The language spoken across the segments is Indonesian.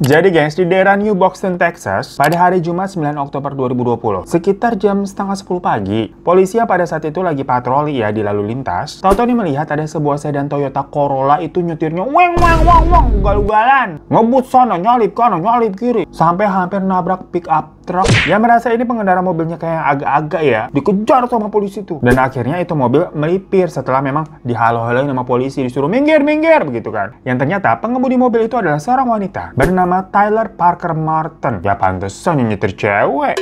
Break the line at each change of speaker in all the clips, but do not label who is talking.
Jadi guys, di daerah New Boston, Texas, pada hari Jumat 9 Oktober 2020, sekitar jam setengah 10 pagi, polisi yang pada saat itu lagi patroli ya di lalu lintas, tahu-tahu nih melihat ada sebuah sedan Toyota Corolla itu nyetirnya weng ugal-ugalan, ngebut sana, nyalip kanan, nyalip kiri, sampai hampir nabrak pick up truk. Yang merasa ini pengendara mobilnya kayak agak-agak ya, dikejar sama polisi tuh. Dan akhirnya itu mobil melipir setelah memang dihalau-halain sama polisi, disuruh minggir begitu kan. Yang ternyata pengemudi mobil itu adalah seorang wanita bernama Tyler Parker Martin. Ya pantesan nyetir cewek.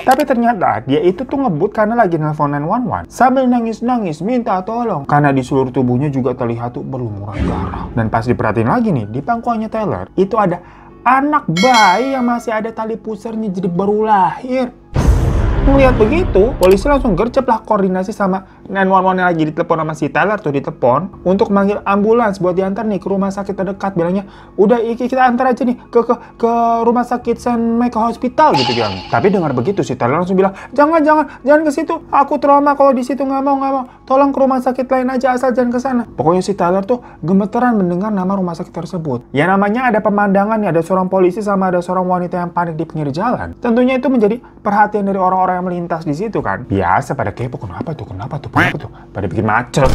Tapi ternyata dia itu tuh ngebut karena lagi nelfon 911 sambil nangis-nangis minta tolong karena di seluruh tubuhnya juga terlihat tuh berlumuran darah. Dan pas diperhatiin lagi nih, di pangkuannya Tyler itu ada anak bayi yang masih ada tali pusarnya, jadi baru lahir. Melihat begitu, polisi langsung gercep lah koordinasi sama 911 yang lagi ditelepon sama si Tyler tuh, ditelepon untuk manggil ambulans buat diantar nih ke rumah sakit terdekat. Bilangnya, udah kita antar aja nih ke rumah sakit St. Michael Hospital gitu bilang. Tapi dengar begitu si Tyler langsung bilang, jangan ke situ, aku trauma kalau di situ, nggak mau. Tolong ke rumah sakit lain aja, asal jangan ke sana. Pokoknya si Tyler tuh gemeteran mendengar nama rumah sakit tersebut. Ya namanya ada pemandangan nih, ada seorang polisi sama ada seorang wanita yang panik di pinggir jalan. Tentunya itu menjadi perhatian dari orang-orang yang melintas di situ kan. Biasa pada kepo, kenapa tuh, pada bikin macet.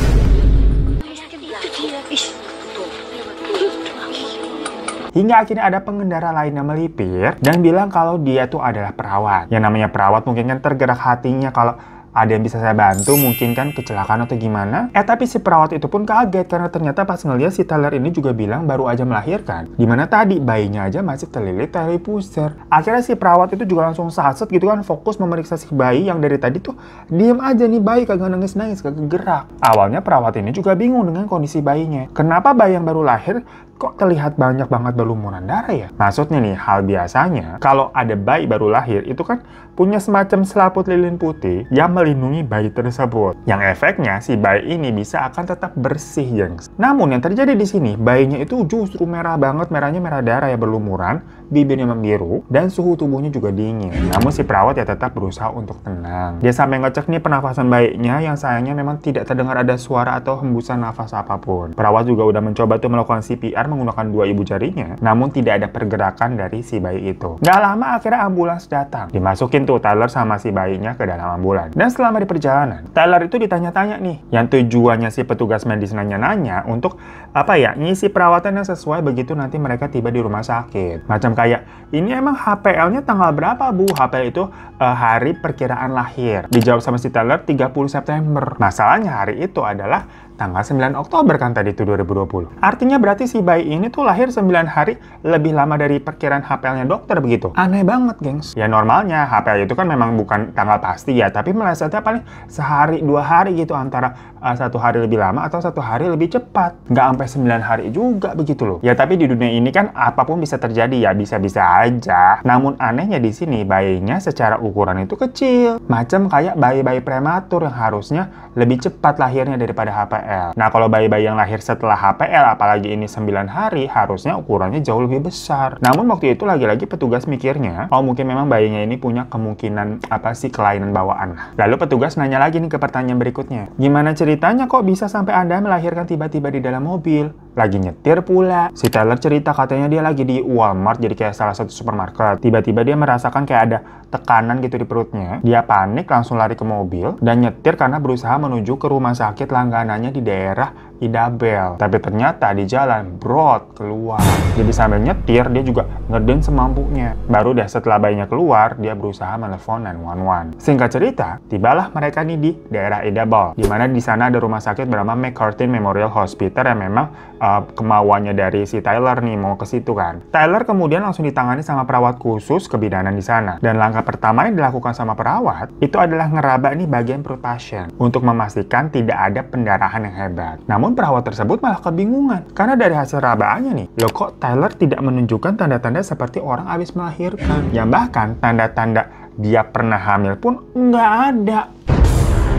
Hingga akhirnya ada pengendara lain yang melipir dan bilang kalau dia tuh adalah perawat. Yang namanya perawat mungkin kan tergerak hatinya kalau ada yang bisa saya bantu, mungkin kan kecelakaan atau gimana. Tapi si perawat itu pun kaget karena ternyata pas ngeliat si Tyler ini juga bilang baru aja melahirkan. Dimana tadi bayinya aja masih terlilit tali pusar. Akhirnya si perawat itu juga langsung saset gitu kan, fokus memeriksa si bayi yang dari tadi tuh diem aja nih, bayi kagak nangis-nangis, kagak gerak. Awalnya perawat ini juga bingung dengan kondisi bayinya. Kenapa bayi yang baru lahir kok terlihat banyak banget berlumuran darah ya? Maksudnya nih, hal biasanya kalau ada bayi baru lahir itu kan punya semacam selaput lilin putih yang melindungi bayi tersebut. Yang efeknya si bayi ini bisa akan tetap bersih, gengs. Namun yang terjadi di sini, bayinya itu justru merah banget, merahnya merah darah ya, berlumuran, bibirnya membiru, dan suhu tubuhnya juga dingin. Namun si perawat ya tetap berusaha untuk tenang. Dia sampai ngecek nih pernafasan bayinya yang sayangnya memang tidak terdengar ada suara atau hembusan nafas apapun. Perawat juga udah mencoba tuh melakukan CPR menggunakan 2 ibu jarinya, namun tidak ada pergerakan dari si bayi itu. Gak lama akhirnya ambulans datang. Dimasukin tuh Tyler sama si bayinya ke dalam ambulans. Dan selama di perjalanan, Tyler itu ditanya-tanya nih, yang tujuannya si petugas medis nanya-nanya untuk apa ya, ngisi perawatan yang sesuai begitu nanti mereka tiba di rumah sakit. Macam kayak, ini emang HPL-nya tanggal berapa bu? HPL itu hari perkiraan lahir. Dijawab sama si Tyler 30 September. Masalahnya hari itu adalah tanggal 9 Oktober kan tadi itu 2020. Artinya berarti si bayi ini tuh lahir 9 hari lebih lama dari perkiraan HPL-nya dokter begitu. Aneh banget, gengs. Ya normalnya HPL itu kan memang bukan tanggal pasti ya, tapi melesetnya paling sehari 2 hari gitu, antara 1 hari lebih lama atau 1 hari lebih cepat. Nggak sampai 9 hari juga begitu loh. Ya tapi di dunia ini kan apapun bisa terjadi ya, bisa-bisa aja. Namun anehnya di sini bayinya secara ukuran itu kecil. Macam kayak bayi-bayi prematur yang harusnya lebih cepat lahirnya daripada HPL. Nah, kalau bayi-bayi yang lahir setelah HPL, apalagi ini 9 hari, harusnya ukurannya jauh lebih besar. Namun waktu itu lagi-lagi petugas mikirnya, oh mungkin memang bayinya ini punya kemungkinan kelainan bawaan. Lalu petugas nanya lagi nih ke pertanyaan berikutnya. Gimana ceritanya kok bisa sampai Anda melahirkan tiba-tiba di dalam mobil? Lagi nyetir pula. Si Tyler cerita katanya dia lagi di Walmart, jadi kayak salah satu supermarket. Tiba-tiba dia merasakan kayak ada tekanan gitu di perutnya. Dia panik, langsung lari ke mobil dan nyetir karena berusaha menuju ke rumah sakit langganannya di daerah Idabel. Tapi ternyata di jalan brot keluar. Jadi sambil nyetir dia juga ngeden semampunya. Baru deh setelah bayinya keluar, dia berusaha menelepon 911. Singkat cerita, tibalah mereka nih di daerah Idabel, di mana di sana ada rumah sakit bernama McCarthy Memorial Hospital yang memang kemauannya dari si Tyler nih mau ke situ kan. Tyler kemudian langsung ditangani sama perawat khusus kebidanan di sana. Dan langkah pertama yang dilakukan sama perawat itu adalah ngeraba nih bagian perut pasien untuk memastikan tidak ada pendarahan yang hebat. Namun perawat tersebut malah kebingungan karena dari hasil rabaannya nih, loh kok Tyler tidak menunjukkan tanda-tanda seperti orang habis melahirkan. Yang bahkan tanda-tanda dia pernah hamil pun nggak ada.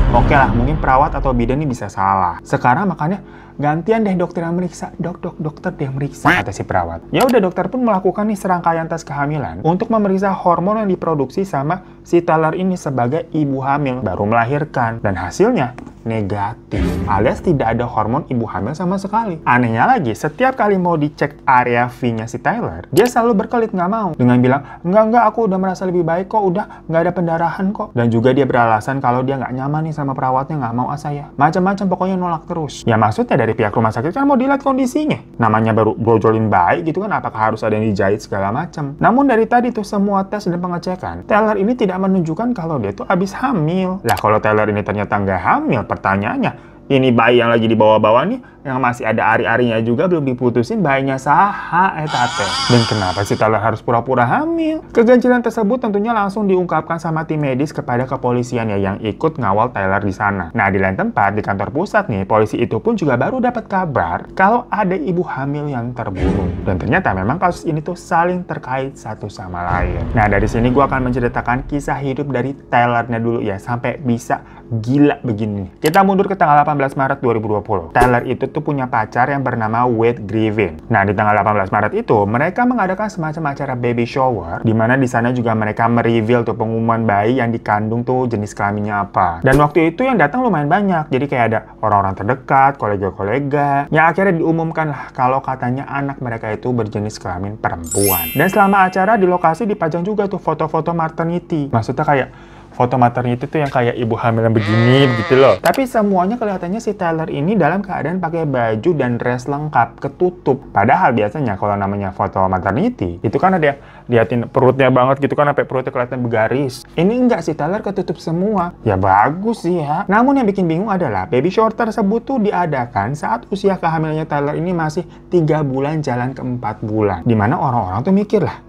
Oke lah, mungkin perawat atau bidan ini bisa salah. Sekarang makanya gantian deh dokter yang meriksa. Dokter deh yang meriksa, kata si perawat. Ya udah, dokter pun melakukan nih serangkaian tes kehamilan untuk memeriksa hormon yang diproduksi sama si Tyler ini sebagai ibu hamil baru melahirkan. Dan hasilnya negatif, alias tidak ada hormon ibu hamil sama sekali. Anehnya lagi, setiap kali mau dicek area V-nya si Tyler, dia selalu berkelit nggak mau. Dengan bilang, enggak, aku udah merasa lebih baik kok, udah nggak ada pendarahan kok. Dan juga dia beralasan kalau dia nggak nyaman nih sama perawatnya, nggak mau saya. Macam-macam, pokoknya nolak terus. Ya maksudnya dari pihak rumah sakit kan mau dilihat kondisinya. Namanya baru brojolin bayi gitu kan, apakah harus ada yang dijahit segala macam. Namun dari tadi tuh semua tes dan pengecekan, Tyler ini tidak menunjukkan kalau dia tuh habis hamil. Lah kalau Tyler ini ternyata nggak hamil, pertanyaannya, ini bayi yang lagi dibawa-bawa nih, yang masih ada ari-arinya juga belum diputusin, bayinya saha etate. Dan kenapa si Tyler harus pura-pura hamil? Keganjilan tersebut tentunya langsung diungkapkan sama tim medis kepada kepolisian ya, yang ikut ngawal Tyler di sana. Nah, di lain tempat, di kantor pusat nih, polisi itu pun juga baru dapat kabar kalau ada ibu hamil yang terbunuh. Dan ternyata memang kasus ini tuh saling terkait satu sama lain. Nah, dari sini gue akan menceritakan kisah hidup dari Tylernya dulu ya, sampai bisa gila begini. Kita mundur ke tanggal 18 Maret 2020. Tyler itu tuh punya pacar yang bernama Wade Griffin. Nah, di tanggal 18 Maret itu, mereka mengadakan semacam acara baby shower, di mana di sana juga mereka mereveal tuh pengumuman bayi yang dikandung tuh jenis kelaminnya apa. Dan waktu itu yang datang lumayan banyak, jadi kayak ada orang-orang terdekat, kolega-kolega, yang akhirnya diumumkan lah kalau katanya anak mereka itu berjenis kelamin perempuan. Dan selama acara di lokasi dipajang juga tuh foto-foto maternity. Maksudnya kayak foto maternity itu yang kayak ibu hamil yang begini begitu loh. Tapi semuanya kelihatannya si Tyler ini dalam keadaan pakai baju dan dress lengkap, ketutup. Padahal biasanya kalau namanya foto maternity, itu kan ada liatin perutnya banget gitu kan, sampai perutnya kelihatan bergaris. Ini enggak, si Tyler ketutup semua. Ya bagus sih ya. Namun yang bikin bingung adalah baby shower tersebut tuh diadakan saat usia kehamilannya Tyler ini masih 3 bulan jalan ke 4 bulan. Dimana orang-orang tuh mikir lah,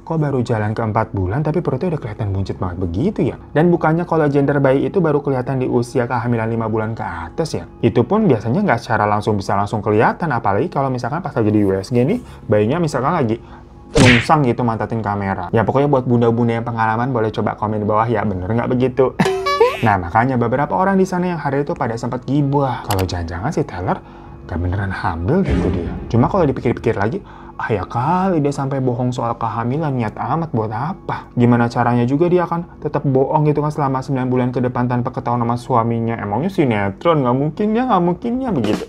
kok baru jalan ke 4 bulan tapi perutnya udah kelihatan buncit banget begitu ya? Dan bukannya kalau gender bayi itu baru kelihatan di usia kehamilan 5 bulan ke atas ya? Itu pun biasanya nggak secara langsung bisa langsung kelihatan, apalagi kalau misalkan pas lagi di USG nih, bayinya misalkan lagi mungsang gitu mantatin kamera. Ya pokoknya buat bunda-bunda yang pengalaman boleh coba komen di bawah ya, bener nggak begitu? Nah makanya beberapa orang di sana yang hari itu pada sempat gibah kalau jangan-jangan si Tyler gak beneran hamil gitu dia. Cuma kalau dipikir-pikir lagi, ya kali dia sampai bohong soal kehamilan, niat amat buat apa? Gimana caranya juga dia akan tetap bohong gitu kan selama 9 bulan ke depan tanpa ketahuan sama suaminya. Emangnya sinetron? Nggak mungkinnya begitu.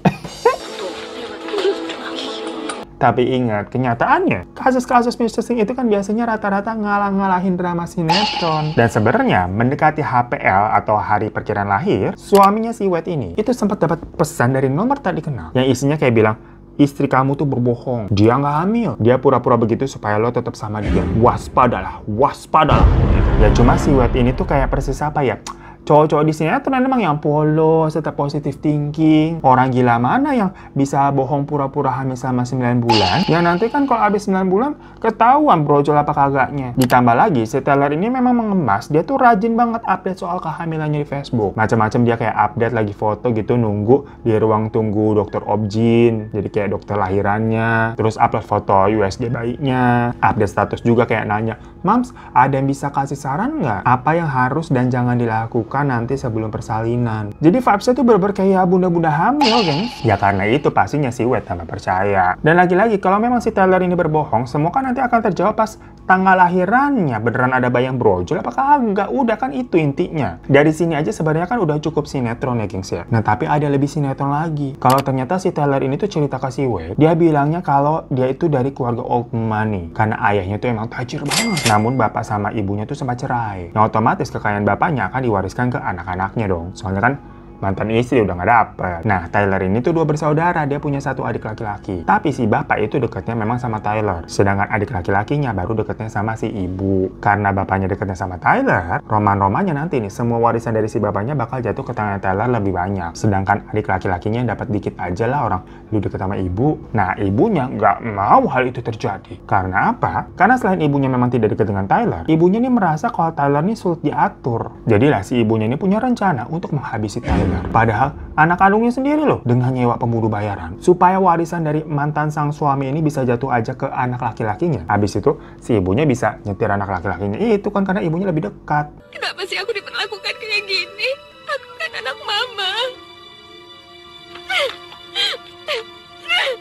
Tapi ingat, kenyataannya, kasus-kasus missing itu kan biasanya rata-rata ngalah-ngalahin drama sinetron. Dan sebenarnya, mendekati HPL atau hari perkiraan lahir, suaminya si Wade ini, itu sempat dapat pesan dari nomor tak dikenal, yang isinya kayak bilang, istri kamu tuh berbohong, dia nggak hamil, dia pura-pura begitu supaya lo tetap sama dia. Waspadalah. Ya cuma si Wade ini tuh kayak persis apa ya? Cowok-cowok di sinetron emang yang polos, tetap positive thinking. Orang gila mana yang bisa bohong pura-pura hamil selama 9 bulan? Yang nanti kan kalau habis 9 bulan, ketahuan brojol apa kagaknya. Ditambah lagi, si Tyler ini memang mengemas. Dia tuh rajin banget update soal kehamilannya di Facebook. Macam-macam dia kayak update lagi foto gitu, nunggu di ruang tunggu dokter Obgyn. Jadi kayak dokter lahirannya. Terus upload foto USG bayinya. Update status juga kayak nanya, Mams, ada yang bisa kasih saran nggak? Apa yang harus dan jangan dilakukan nanti sebelum persalinan. Jadi vibes-nya tuh bener-bener kayak bunda-bunda hamil, geng. Ya karena itu pastinya si Wade tambah percaya. Dan lagi-lagi, kalau memang si Tyler ini berbohong, semua kan nanti akan terjawab pas tanggal lahirannya. Beneran ada bayi yang brojol apakah enggak? Udah kan itu intinya. Dari sini aja sebenarnya kan udah cukup sinetron ya, gengs ya. Nah tapi ada lebih sinetron lagi. Kalau ternyata si Tyler ini tuh cerita ke si Wade, dia bilangnya kalau dia itu dari keluarga old money. Karena ayahnya tuh emang tajir banget. Namun bapak sama ibunya tuh sempat cerai. Yang otomatis kekayaan bapaknya akan diwariskan ke anak-anaknya dong. Soalnya kan mantan istri udah nggak dapet. Nah, Tyler ini tuh 2 bersaudara, dia punya 1 adik laki-laki. Tapi si bapak itu deketnya memang sama Tyler. Sedangkan adik laki-lakinya baru deketnya sama si ibu. Karena bapaknya deketnya sama Tyler, roman-romannya nanti nih, semua warisan dari si bapaknya bakal jatuh ke tangan Tyler lebih banyak. Sedangkan adik laki-lakinya yang dapat dikit aja lah, orang lu deket sama ibu. Nah, ibunya nggak mau hal itu terjadi. Karena apa? Karena selain ibunya memang tidak dekat dengan Tyler, ibunya ini merasa kalau Tyler ini sulit diatur. Jadilah si ibunya ini punya rencana untuk menghabisi Tyler. Padahal anak kandungnya sendiri loh dengan nyewa pembunuh bayaran supaya warisan dari mantan sang suami ini bisa jatuh aja ke anak laki-lakinya. Habis itu si ibunya bisa nyetir anak laki-lakinya. Itu kan karena ibunya lebih dekat.
Kenapa sih aku diperlakukan kayak gini? Aku kan anak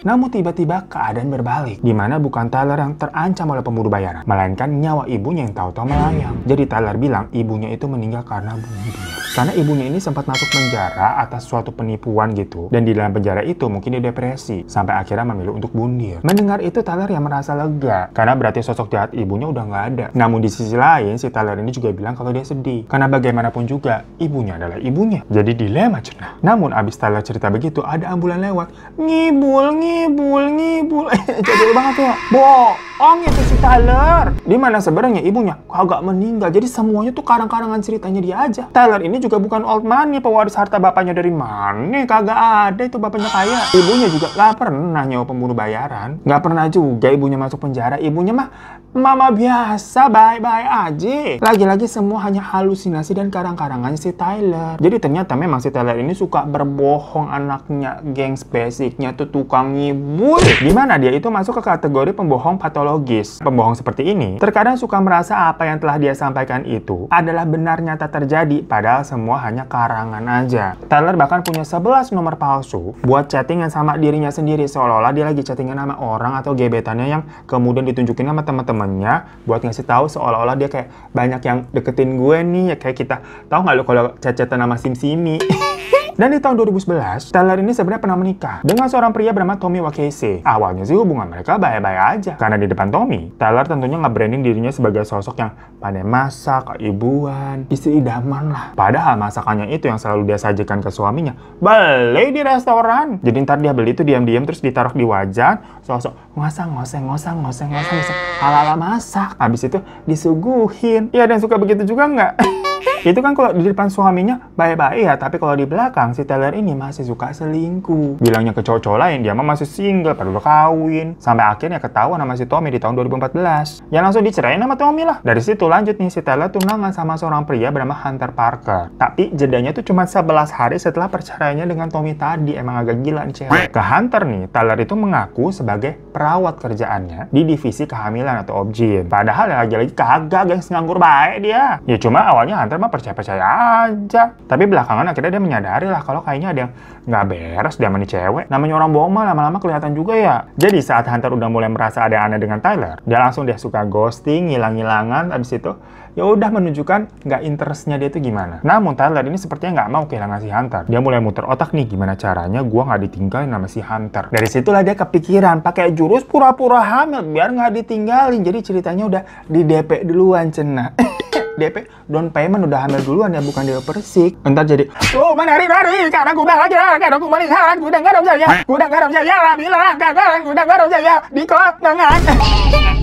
Namun tiba-tiba keadaan berbalik, di mana bukan Tyler yang terancam oleh pemburu bayaran, melainkan nyawa ibunya yang tahu-tahu melayang. Jadi Tyler bilang ibunya itu meninggal karena bunuh diri. Karena ibunya ini sempat masuk penjara atas suatu penipuan gitu, dan di dalam penjara itu mungkin dia depresi, sampai akhirnya memilih untuk bunuh diri. Mendengar itu Tyler yang merasa lega, karena berarti sosok jahat ibunya udah nggak ada. Namun di sisi lain, si Tyler ini juga bilang kalau dia sedih, karena bagaimanapun juga, ibunya adalah ibunya. Jadi dilema cenah. Namun abis Tyler cerita begitu, ada ambulan lewat. Ngibul. Jadul banget ya. Bohong itu si Tyler. Dimana sebenarnya ibunya kagak meninggal. Jadi semuanya tuh karang-karangan ceritanya dia aja. Tyler ini juga bukan old money, pewaris harta bapaknya dari mana? Kagak ada itu bapaknya kaya. Ibunya juga gak pernah nyawa pembunuh bayaran. Gak pernah juga ibunya masuk penjara. Ibunya mah mama biasa, baik-baik aja. Lagi-lagi semua hanya halusinasi dan karang-karangan si Tyler. Jadi ternyata memang si Tyler ini suka berbohong anaknya. Gengs basicnya tuh tukang ngibul. Dimana dia itu masuk ke kategori pembohong patologis. Pembohong seperti ini terkadang suka merasa apa yang telah dia sampaikan itu adalah benar nyata terjadi, padahal semua hanya karangan aja. Tyler bahkan punya 11 nomor palsu buat chattingan sama dirinya sendiri, seolah-olah dia lagi chattingan sama orang atau gebetannya yang kemudian ditunjukin sama teman-temannya buat ngasih tahu seolah-olah dia kayak banyak yang deketin gue nih, ya kayak kita. Tahu nggak lo kalau chat-chatan sama Sim-Simi? Dan di tahun 2011, Tyler ini sebenarnya pernah menikah dengan seorang pria bernama Tommy Wakese. Awalnya sih hubungan mereka baik-baik aja. Karena di depan Tommy, Tyler tentunya nge-branding dirinya sebagai sosok yang pandai masak, keibuan, istri idaman lah. Padahal masakannya itu yang selalu dia sajikan ke suaminya, beli di restoran. Jadi ntar dia beli itu diam-diam terus ditaruh di wajan, sosok ngoseng, ala-ala masak. Habis itu disuguhin. Ya, dan suka begitu juga nggak? Itu kan kalau di depan suaminya baik-baik ya, tapi kalau di belakang si Tyler ini masih suka selingkuh. Bilangnya ke cowok-cowok lain dia mah masih single, padahal udah kawin. Sampai akhirnya ketahuan sama si Tommy di tahun 2014. Ya langsung dicerain sama Tommy lah. Dari situ lanjut nih, si Tyler tunangan sama seorang pria bernama Hunter Parker. Tapi jedanya tuh cuma 11 hari setelah perceraiannya dengan Tommy tadi. Emang agak gila nih cewek. Ke Hunter nih, Tyler itu mengaku sebagai perawat kerjaannya di divisi kehamilan atau obgyn. Padahal ya lagi-lagi kagak, gengs, nganggur baik dia. Ya cuma awalnya Hunter mah percaya-percaya aja. Tapi belakangan akhirnya dia menyadari lah kalau kayaknya ada yang nggak beres dia sama nih cewek. Namanya orang bohong mah lama-lama kelihatan juga ya. Jadi saat Hunter udah mulai merasa ada yang aneh dengan Tyler, dia langsung dia suka ghosting, hilang-hilangan. Abis itu ya udah menunjukkan nggak interestnya dia itu gimana. Namun Tyler ini sepertinya nggak mau kehilangan si Hunter. Dia mulai muter otak nih, gimana caranya gua nggak ditinggalin sama si Hunter. Dari situlah dia kepikiran pakai jurus pura-pura hamil biar nggak ditinggalin. Jadi ceritanya udah di DP duluan cenah. DP down payment udah hamil duluan ya, bukan dia persik. Entar jadi mana hari karena gue bilang aja karena gue balikan gue udah garam saya bilang kagak gue udah garam saya di klub ngangan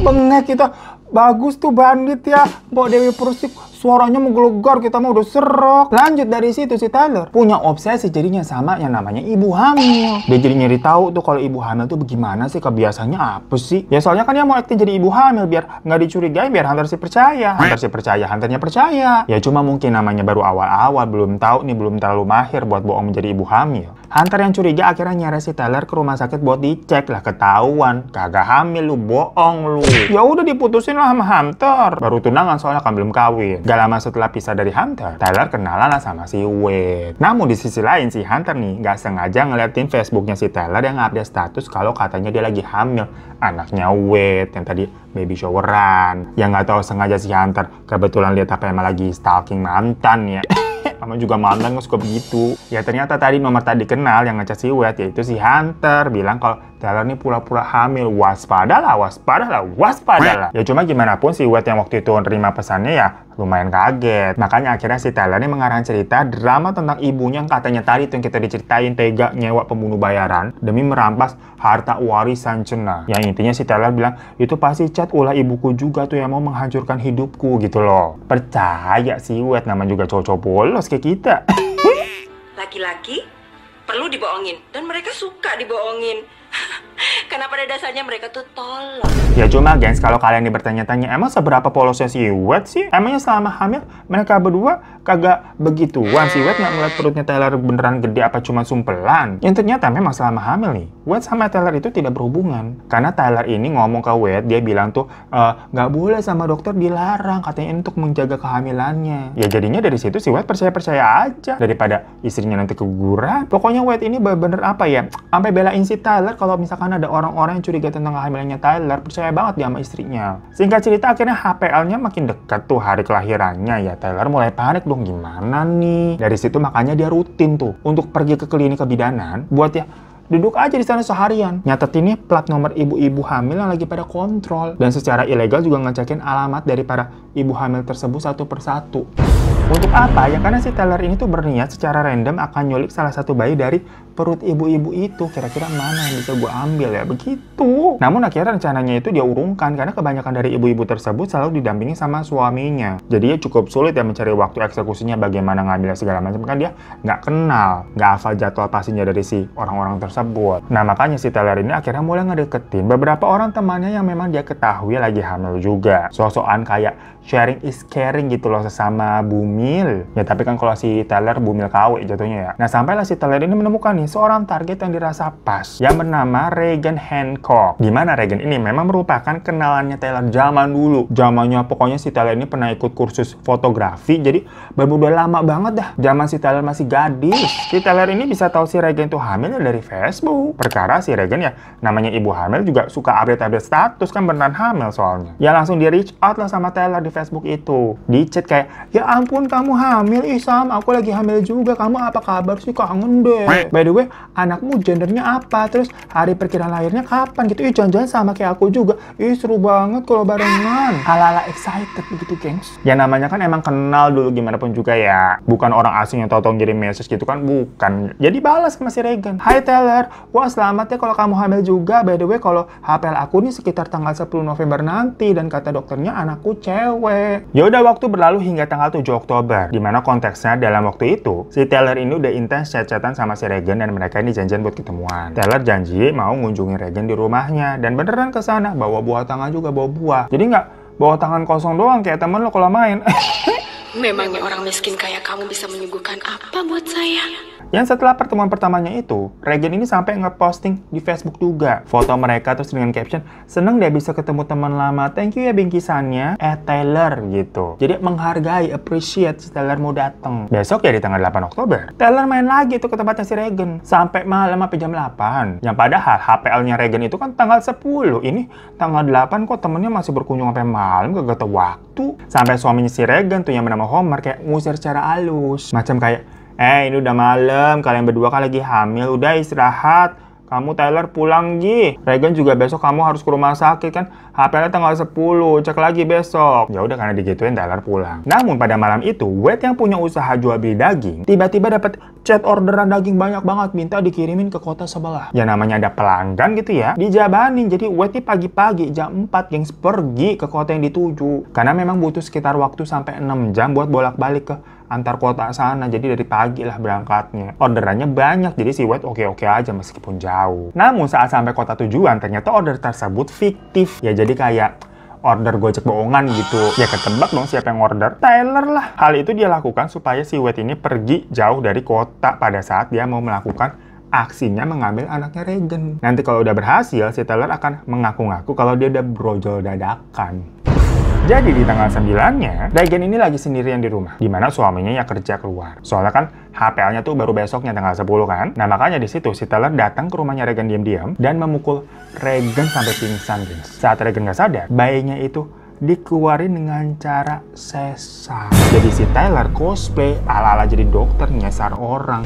bengek kita. Bagus tuh bandit ya, Mbak Dewi Persik, suaranya menggelegar, kita mau udah serok. Lanjut dari situ si Tyler punya obsesi jadinya sama yang namanya ibu hamil. Dia jadi nyari tahu tuh kalau ibu hamil tuh bagaimana sih, kebiasaannya apa sih. Ya soalnya kan dia mau aktif jadi ibu hamil biar nggak dicurigai, biar Hunter sih percaya. Hunternya percaya. Ya cuma mungkin namanya baru awal-awal, belum tahu nih, belum terlalu mahir buat bohong menjadi ibu hamil. Hunter yang curiga akhirnya nyari si Tyler ke rumah sakit buat dicek lah, ketahuan kagak hamil lu, bohong lu. Ya udah diputusin lah sama Hunter. Baru tunangan soalnya kan belum kawin. Gak lama setelah pisah dari Hunter, Tyler kenalan lah sama si Wade. Namun di sisi lain si Hunter nih gak sengaja ngeliatin Facebooknya si Tyler yang update status kalau katanya dia lagi hamil anaknya Wade yang tadi baby showeran. Yang gak tahu sengaja si Hunter kebetulan lihat apa emang lagi stalking mantan ya. Sama juga mantan gak suka begitu. Ya ternyata tadi nomor tadi kenal yang ngechat si Wade yaitu si Hunter. Bilang kalau Tyler ini pura-pura hamil. Waspadalah. Ya cuma gimana pun si Wade yang waktu itu nerima pesannya ya lumayan kaget. Makanya akhirnya si Tyler ini mengarang cerita drama tentang ibunya yang katanya tadi tuh yang kita diceritain tega nyewa pembunuh bayaran demi merampas harta warisan cenah. Yang intinya si Tyler bilang itu pasti chat ulah ibuku juga tuh yang mau menghancurkan hidupku gitu loh. Percaya si Wade, nama juga cowok-cowok polos kayak kita.
Laki-laki perlu dibohongin dan mereka suka dibohongin. Karena pada dasarnya mereka tuh tolol.
Ya cuma gengs, kalau kalian bertanya-tanya emang seberapa polosnya si Wade sih? Emangnya selama hamil mereka berdua kagak begituan? Si Wade nggak ngeliat perutnya Tyler beneran gede apa cuma sumpelan? Yang ternyata memang selama hamil nih Wade sama Tyler itu tidak berhubungan. Karena Tyler ini ngomong ke Wade, dia bilang tuh nggak boleh sama dokter, dilarang katanya untuk menjaga kehamilannya. Ya jadinya dari situ si Wade percaya-percaya aja daripada istrinya nanti keguguran. Pokoknya Wade ini bener-bener apa ya, sampai belain si Tyler kalau misalkan misalkan ada orang-orang yang curiga tentang kehamilannya Tyler, percaya banget dia sama istrinya. Singkat cerita, akhirnya HPL-nya makin dekat tuh hari kelahirannya. Ya Tyler mulai panik dong, gimana nih? Dari situ makanya dia rutin tuh untuk pergi ke klinik kebidanan buat ya duduk aja di sana seharian, nyatetin nih plat nomor ibu-ibu hamil yang lagi pada kontrol. Dan secara ilegal juga ngecekin alamat dari para ibu hamil tersebut satu persatu. Untuk apa? Ya karena si Tyler ini tuh berniat secara random akan nyulik salah satu bayi dari perut ibu-ibu itu. Kira-kira mana yang bisa gue ambil ya? Begitu. Namun akhirnya rencananya itu dia urungkan karena kebanyakan dari ibu-ibu tersebut selalu didampingi sama suaminya. Jadi ya cukup sulit ya mencari waktu eksekusinya bagaimana ngambil segala macam. Kan dia nggak kenal, nggak hafal jadwal pastinya dari si orang-orang tersebut. Nah makanya si Tyler ini akhirnya mulai ngedeketin beberapa orang temannya yang memang dia ketahui lagi hamil juga. So-soan kayak sharing is caring gitu loh sesama bumil. Ya tapi kan kalau si Tyler bumil KW jatuhnya ya. Nah sampailah si Tyler ini menemukan nih seorang target yang dirasa pas yang bernama Regan Hancock. Dimana Regan ini memang merupakan kenalannya Tyler zaman dulu. Zamannya pokoknya si Tyler ini pernah ikut kursus fotografi. Jadi udah lama banget dah. Zaman si Tyler masih gadis. Si Tyler ini bisa tahu si Regan tuh hamil dari Facebook. Perkara si Regan ya namanya ibu hamil juga suka update-update status kan beneran hamil soalnya. Ya langsung di reach out lah sama Tyler di Facebook itu. Di chat kayak, ya ampun kamu hamil Isam, aku lagi hamil juga, kamu apa kabar sih, kangen deh. By the way, anakmu gendernya apa? Terus hari perkiraan lahirnya kapan gitu? Ih jangan-jangan sama kayak aku juga. Ih seru banget kalau barengan. Ala-ala excited begitu gengs. Ya namanya kan emang kenal dulu gimana pun juga ya. Bukan orang asing yang tau-tau ngirim message gitu kan, bukan. Jadi balas sama si Regan. Hai Tyler, wah selamat ya kalau kamu hamil juga. By the way kalau HPL aku nih sekitar tanggal 10 November nanti dan kata dokternya anakku cewek. Ya udah waktu berlalu hingga tanggal 7 Oktober, dimana konteksnya dalam waktu itu si Tyler ini udah intens chat-chatan sama si Regan dan mereka ini janjian buat ketemuan. Tyler janji mau ngunjungin Regan di rumahnya dan beneran ke sana bawa buah tangan juga, bawa buah. Jadi nggak bawa tangan kosong doang kayak temen lo kalau main.
Memangnya orang miskin kayak kamu bisa menyuguhkan apa buat saya?
Yang setelah pertemuan pertamanya itu, Regan ini sampai nge-posting di Facebook juga foto mereka terus dengan caption, seneng deh bisa ketemu teman lama, thank you ya bingkisannya, Tyler gitu. Jadi menghargai, appreciate si Tyler mau dateng. Besok ya di tanggal 8 Oktober, Tyler main lagi tuh ke tempatnya si Regan sampai malam sampai jam 8. Yang padahal HPL-nya Regan itu kan tanggal 10. Ini tanggal 8 kok temennya masih berkunjung sampai malam, gak tahu waktu. Sampai suaminya si Regan tuh yang bernama Homer kayak ngusir secara halus. Macam kayak, ini udah malam, kalian berdua kan lagi hamil, udah istirahat. Kamu Tyler pulang Gi. Regan juga besok kamu harus ke rumah sakit kan. HPL tanggal 10, cek lagi besok. Ya udah karena digituin Tyler pulang. Namun pada malam itu, Wade yang punya usaha jual beli daging tiba-tiba dapat chat orderan daging banyak banget minta dikirimin ke kota sebelah. Ya namanya ada pelanggan gitu ya. Dijabanin. Jadi Wade pagi-pagi jam 4 gengs pergi ke kota yang dituju. Karena memang butuh sekitar waktu sampai 6 jam buat bolak-balik ke antar kota sana, jadi dari pagi lah berangkatnya. Orderannya banyak, jadi si Wade oke-oke aja meskipun jauh. Namun saat sampai kota tujuan, ternyata order tersebut fiktif. Ya jadi kayak order Gojek bohongan gitu. Ya ketebak dong siapa yang order? Tyler lah. Hal itu dia lakukan supaya si Wade ini pergi jauh dari kota pada saat dia mau melakukan aksinya mengambil anaknya Regan. Nanti kalau udah berhasil, si Tyler akan mengaku-ngaku kalau dia udah brojol dadakan. Jadi di tanggal 9-nya, Regan ini lagi sendirian di rumah, dimana suaminya ya kerja keluar. Soalnya kan HPL-nya tuh baru besoknya tanggal 10 kan. Nah makanya di situ si Tyler datang ke rumahnya Regan diam-diam dan memukul Regan sampai pingsan, guys. Saat Regan nggak sadar, bayinya itu dikeluarin dengan cara sesar. Jadi si Tyler cosplay ala-ala jadi dokter nyesar orang.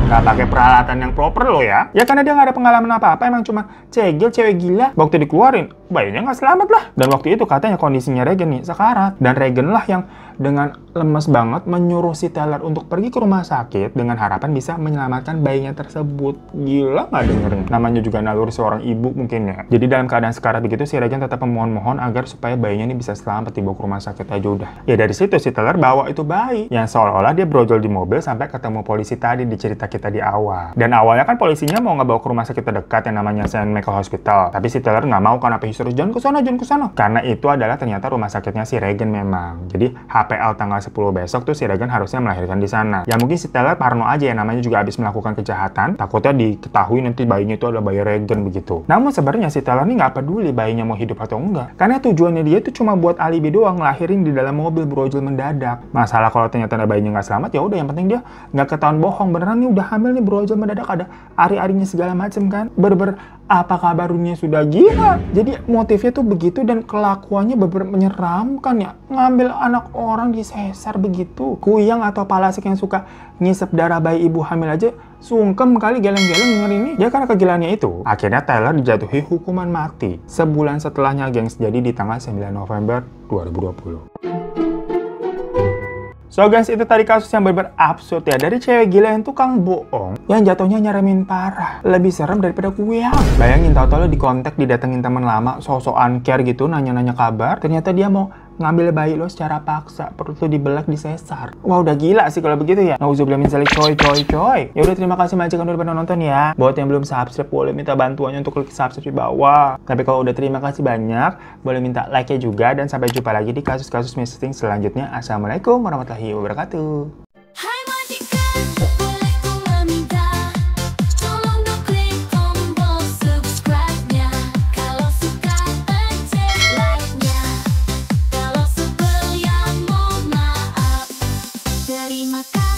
Nggak pakai peralatan yang proper loh ya. Ya karena dia nggak ada pengalaman apa-apa, emang cuma cegil cewek gila. Waktu dikeluarin, bayinya nggak selamat lah. Dan waktu itu katanya kondisinya Regan nih sekarat. Dan Regan lah yang dengan lemes banget menyuruh si Tyler untuk pergi ke rumah sakit dengan harapan bisa menyelamatkan bayinya tersebut. Gila nggak dengerin? Namanya juga naluri seorang ibu mungkin ya. Jadi dalam keadaan sekarat begitu si Regan tetap memohon-mohon agar supaya bayinya ini bisa selamat dibawa ke rumah sakit aja udah. Ya dari situ si Tyler bawa itu bayi yang seolah-olah dia brojol di mobil sampai ketemu polisi tadi di cerita kita di awal. Dan awalnya kan polisinya mau ngebawa ke rumah sakit terdekat yang namanya St. Michael Hospital. Tapi si Tyler nggak mau kan, apa disuruh jangan ke sana. Karena itu adalah ternyata rumah sakitnya si Regan memang. Jadi HPL tanggal 10 besok tuh si Regan harusnya melahirkan di sana. Ya mungkin si Tyler parno aja ya, namanya juga habis melakukan kejahatan. Takutnya diketahui nanti bayinya itu adalah bayi Regan begitu. Namun sebenarnya si Tyler ini nggak peduli bayinya mau hidup atau enggak. Karena tujuannya dia itu cuma buat alibi doang, ngelahirin di dalam mobil brojol mendadak. Masalah kalau ternyata bayinya nggak selamat ya udah, yang penting dia nggak ketahuan bohong. Beneran nih udah hamil nih brojol mendadak, ada ari-arinya segala macem kan. Bener-bener Apa kabarnya sudah gila? Jadi motifnya tuh begitu dan kelakuannya benar-benar menyeramkan ya. Ngambil anak orang disesar begitu. Kuyang atau palasik yang suka ngisep darah bayi ibu hamil aja sungkem kali geleng-geleng denger ini. Ya karena kegilaannya itu, akhirnya Tyler dijatuhi hukuman mati sebulan setelahnya gengs jadi di tanggal 9 November 2020. So guys, itu tadi kasus yang bener-bener absurd ya. Dari cewek gila yang tukang bohong, yang jatuhnya nyeremin parah. Lebih serem daripada kuyang. Bayangin tau-tau lo dikontak, didatengin teman lama, so-soan care gitu, nanya-nanya kabar. Ternyata dia mau ngambil bayi lo secara paksa, perut lo dibelak, disesar. Wah udah gila sih kalau begitu ya. Nauzubillah min dzalik, coy. Ya udah, terima kasih banyak kan udah pernah nonton ya. Buat yang belum subscribe, boleh minta bantuannya untuk klik subscribe di bawah. Tapi kalau udah terima kasih banyak, boleh minta like-nya juga. Dan sampai jumpa lagi di kasus-kasus misting selanjutnya. Assalamualaikum warahmatullahi wabarakatuh.
Hai majikan, boleh ku meminta, tolong dong klik tombol subscribe-nya. Kalau suka pencet like-nya, kalau sebel ya mohon maaf. Terima kasih.